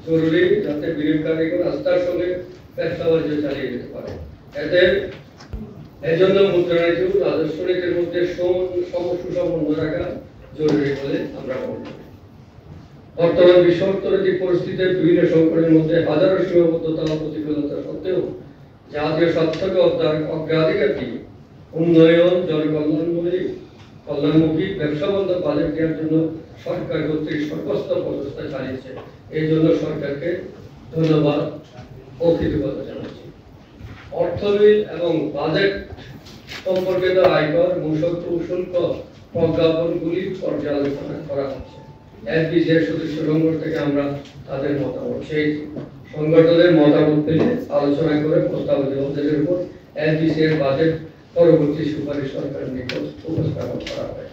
জরুরি, যাতে বিনিয়োগকারীগণ আস্থার সঙ্গে ব্যবসা বাণিজ্য চালিয়ে যেতে পারে। এজন্য মুদ্রানীতি ও রাজস্ব নীতির মধ্যে সমন্বয় রাখা জরুরি বলে আমরা মনে করি। বর্তমান বিশ্ব অর্থনৈতিক পরিস্থিতিতে বিভিন্ন সংকটের মধ্যে হাজারো সীমাবদ্ধতা ও প্রতিকূলতা সত্ত্বেও জাতীয় স্বার্থকে অগ্রাধিকার দিয়ে উন্নয়ন, কল্যাণমুখী ব্যবসা বান্ধব বাজেট দেওয়ার জন্য সরকার কর্তৃক সর্বস্তর প্রচেষ্টা চালিয়েছে। এই জন্য সরকারকে ধন্যবাদ ও কৃতজ্ঞতা জানাচ্ছি। অর্থ বিল এবং বাজেট সম্পর্কিত আয়কর, মূসক ও শুল্ক প্রজ্ঞাপনগুলি পর্যালোচনা করা হচ্ছে। এফবিসির সদস্য সংগঠন থেকে আমরা তাদের মতামত, সেই সংগঠনের মতামত পেলে আলোচনা করে প্রস্তাবিত উপদেশের উপর এফবিসির বাজেট পরবর্তী সুপারিশ সরকারের নিকট উপস্থাপন করা হয়।